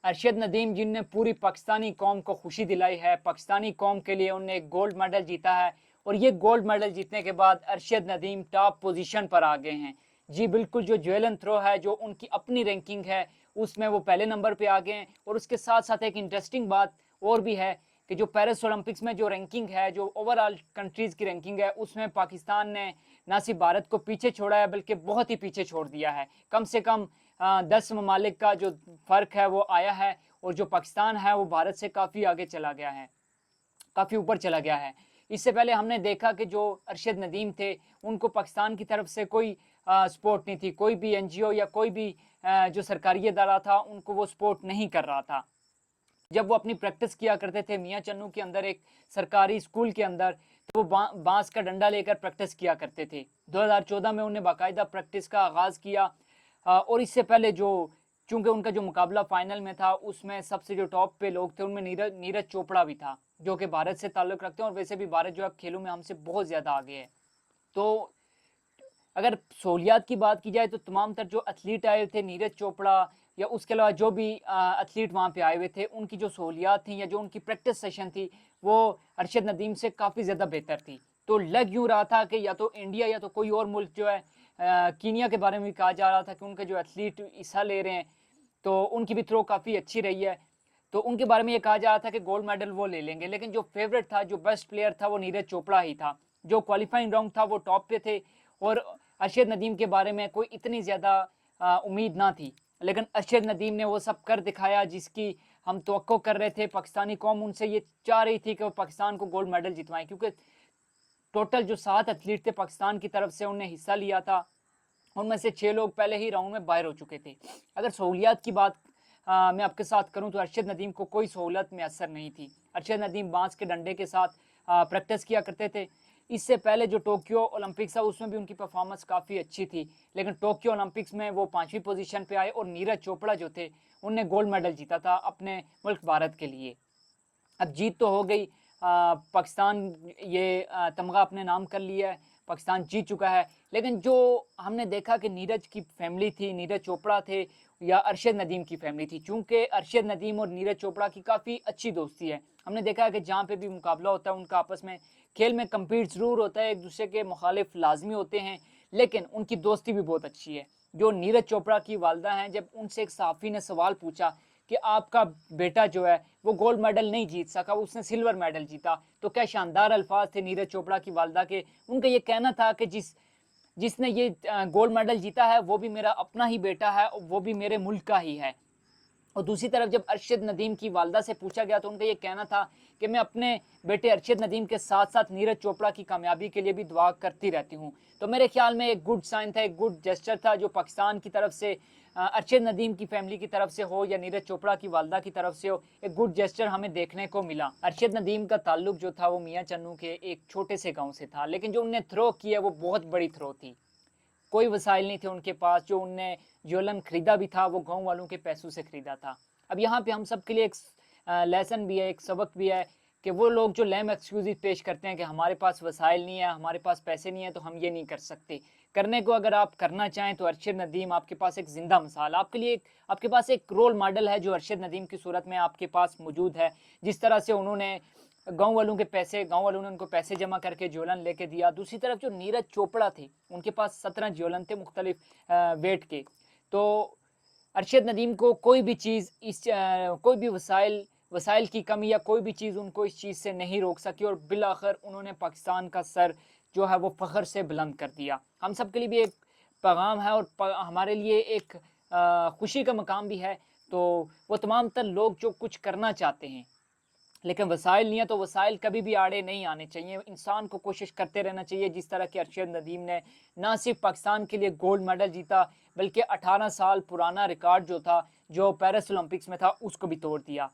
अरशद नदीम जिनने पूरी पाकिस्तानी कौम को खुशी दिलाई है, पाकिस्तानी कौम के लिए उन्होंने एक गोल्ड मेडल जीता है और ये गोल्ड मेडल जीतने के बाद अरशद नदीम टॉप पोजीशन पर आ गए हैं। जी बिल्कुल, जो ज्वेलन थ्रो है, जो उनकी अपनी रैंकिंग है, उसमें वो पहले नंबर पे आ गए हैं। और उसके साथ साथ एक इंटरेस्टिंग बात और भी है कि जो पेरिस ओलंपिक्स में जो रैंकिंग है, जो ओवरऑल कंट्रीज़ की रैंकिंग है, उसमें पाकिस्तान ने ना सिर्फ भारत को पीछे छोड़ा है बल्कि बहुत ही पीछे छोड़ दिया है। कम से कम 10 ममालिक का जो फ़र्क है वो आया है और जो पाकिस्तान है वो भारत से काफ़ी आगे चला गया है, काफ़ी ऊपर चला गया है। इससे पहले हमने देखा कि जो अरशद नदीम थे, उनको पाकिस्तान की तरफ से कोई सपोर्ट नहीं थी, कोई भी एनजीओ या कोई भी जो सरकारी इदारा था उनको वो सपोर्ट नहीं कर रहा था। जब वो अपनी प्रैक्टिस किया करते थे मियाँ चन्नू के अंदर, एक सरकारी स्कूल के अंदर, तो वो बांस का डंडा लेकर प्रैक्टिस किया करते थे। 2014 में उन्हें बाकायदा प्रैक्टिस का आगाज़ किया और इससे पहले जो चूंकि उनका जो मुकाबला फाइनल में था उसमें सबसे जो टॉप पे लोग थे उनमें नीरज नीरज चोपड़ा भी था, जो कि भारत से ताल्लुक़ रखते हैं और वैसे भी भारत जो है खेलों में हमसे बहुत ज़्यादा आगे है। तो अगर सहूलियात की बात की जाए तो तमाम तर जो एथलीट आए थे, नीरज चोपड़ा या उसके अलावा जो भी एथलीट वहाँ पे आए हुए थे, उनकी जो सहूलियात थी या जो उनकी प्रैक्टिस सेशन थी वो अरशद नदीम से काफ़ी ज़्यादा बेहतर थी। तो लग यूँ रहा था कि या तो इंडिया या तो कोई और मुल्क जो है, कीनिया के बारे में भी कहा जा रहा था कि उनके जो एथलीट हिस्सा ले रहे हैं तो उनकी भी थ्रो काफ़ी अच्छी रही है। तो उनके बारे में ये कहा जा रहा था कि गोल्ड मेडल वो ले लेंगे, लेकिन जो फेवरेट था, जो बेस्ट प्लेयर था वो नीरज चोपड़ा ही था। जो क्वालिफाइंग राउंड था वो टॉप पे थे और अरशद नदीम के बारे में कोई इतनी ज़्यादा उम्मीद ना थी, लेकिन अरशद नदीम ने वो सब कर दिखाया जिसकी हम तवक्को कर रहे थे। पाकिस्तानी कौम उनसे ये चाह रही थी कि वो पाकिस्तान को गोल्ड मेडल जितवाएं, क्योंकि टोटल जो 7 एथलीट थे पाकिस्तान की तरफ से, उन्हें हिस्सा लिया था, उनमें से 6 लोग पहले ही राउंड में बाहर हो चुके थे। अगर सहूलियात की बात मैं आपके साथ करूं तो अरशद नदीम को कोई सहूलत मैसर नहीं थी। अरशद नदीम बांस के डंडे के साथ प्रैक्टिस किया करते थे। इससे पहले जो टोक्यो ओलंपिक्स था उसमें भी उनकी परफॉर्मेंस काफ़ी अच्छी थी, लेकिन टोक्यो ओलंपिक्स में वो 5वीं पोजीशन पे आए और नीरज चोपड़ा जो थे उनने गोल्ड मेडल जीता था अपने मुल्क भारत के लिए। अब जीत तो हो गई, पाकिस्तान ये तमगा अपने नाम कर लिया है, पाकिस्तान जीत चुका है। लेकिन जो हमने देखा कि नीरज की फैमिली थी, नीरज चोपड़ा थे या अरशद नदीम की फैमिली थी, चूंकि अरशद नदीम और नीरज चोपड़ा की काफ़ी अच्छी दोस्ती है। हमने देखा है कि जहाँ पे भी मुकाबला होता है उनका आपस में खेल में कम्पीट ज़रूर होता है, एक दूसरे के मुखालिफ लाजमी होते हैं, लेकिन उनकी दोस्ती भी बहुत अच्छी है। जो नीरज चोपड़ा की वालदा हैं, जब उनसे एक सहाफ़ी ने सवाल पूछा कि आपका बेटा जो है वो गोल्ड मेडल नहीं जीत सका, उसने सिल्वर मेडल जीता, तो क्या शानदार अल्फाज थे नीरज चोपड़ा की वालदा के। उनका ये कहना था कि जिसने ये गोल्ड मेडल जीता है वो भी मेरा अपना ही बेटा है और वो भी मेरे मुल्क का ही है। और दूसरी तरफ जब अरशद नदीम की वालदा से पूछा गया तो उनका ये कहना था कि मैं अपने बेटे अरशद नदीम के साथ साथ नीरज चोपड़ा की कामयाबी के लिए भी दुआ करती रहती हूँ। तो मेरे ख्याल में एक गुड साइन था, एक गुड जेस्चर था जो पाकिस्तान की तरफ से, अरशद नदीम की फैमिली की तरफ से हो या नीरज चोपड़ा की वालदा की तरफ से हो, एक गुड जेस्चर हमें देखने को मिला। अरशद नदीम का ताल्लुक जो था वो मियाँ चन्नू के एक छोटे से गाँव से था, लेकिन जो उनने थ्रो किया वो बहुत बड़ी थ्रो थी। कोई वसाइल नहीं थे उनके पास, जो उनने ज्वेलन खरीदा भी था वो गाँव वालों के पैसों से खरीदा था। अब यहाँ पे हम सब के लिए एक लेसन भी है, एक सबक भी है कि वो लोग जो लेम एक्सक्यूज पेश करते हैं कि हमारे पास वसाइल नहीं है, हमारे पास पैसे नहीं है तो हम ये नहीं कर सकते। करने को अगर आप करना चाहें तो अरशद नदीम आपके पास एक जिंदा मिसाल, आपके लिए आपके पास एक रोल मॉडल है जो अरशद नदीम की सूरत में आपके पास मौजूद है। जिस तरह से उन्होंने गाँव वालों के पैसे, गाँव वालों ने उनको पैसे जमा करके ज्वेलन लेके दिया। दूसरी तरफ जो नीरज चोपड़ा थे उनके पास 17 ज्वेलन थे मुख्तलिफ वेट के। तो अरशद नदीम को कोई भी चीज़ कोई भी वसाइल वसाइल की कमी या कोई भी चीज़ उनको इस चीज़ से नहीं रोक सकी और बिल आखिर उन्होंने पाकिस्तान का सर जो है वो फ़ख्र से बुलंद कर दिया। हम सब के लिए भी एक पैगाम है और हमारे लिए एक खुशी का मकाम भी है। तो वो तमाम तर लोग जो कुछ करना चाहते हैं लेकिन वसाइल नहीं है, तो वसाइल कभी भी आड़े नहीं आने चाहिए। इंसान को कोशिश करते रहना चाहिए, जिस तरह के अरशद नदीम ने ना सिर्फ पाकिस्तान के लिए गोल्ड मेडल जीता बल्कि 18 साल पुराना रिकॉर्ड जो था, जो पेरिस ओलंपिक्स में था, उसको भी तोड़ दिया।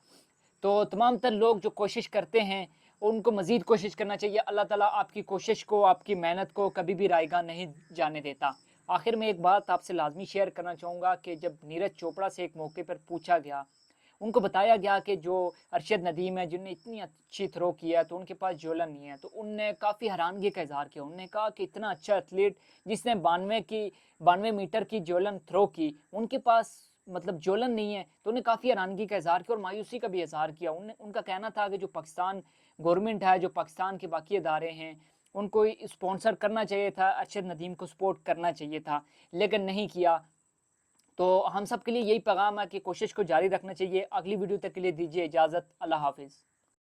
तो तमाम तर लोग जो कोशिश करते हैं उनको मज़ीद कोशिश करना चाहिए। अल्लाह ताला आपकी कोशिश को, आपकी मेहनत को कभी भी रायगा नहीं जाने देता। आखिर में एक बात आपसे लाजमी शेयर करना चाहूँगा कि जब नीरज चोपड़ा से एक मौके पर पूछा गया, उनको बताया गया कि जो अरशद नदीम है जिनने इतनी अच्छी थ्रो किया है तो उनके पास ज्वेलन नहीं है, तो उनने काफ़ी हैरानगी का इजहार किया। उन्होंने कहा कि इतना अच्छा एथलीट जिसने 92 मीटर की ज्वेलन थ्रो की, उनके पास مطلب جولن نہیں ہے تو انہیں کافی حیرانگی کا اظہار کیا اور مایوسی کا بھی اظہار کیا. ان کا کہنا تھا کہ جو پاکستان گورنمنٹ ہے, جو پاکستان کے باقی ادارے ہیں, ان کو اسپانسر کرنا چاہیے تھا, ارشد ندیم کو سپورٹ کرنا چاہیے تھا, لیکن نہیں کیا. تو ہم سب کے لیے یہی پیغام ہے کہ کوشش کو جاری رکھنا چاہیے. اگلی ویڈیو تک کے لیے دیجیے اجازت. اللہ حافظ.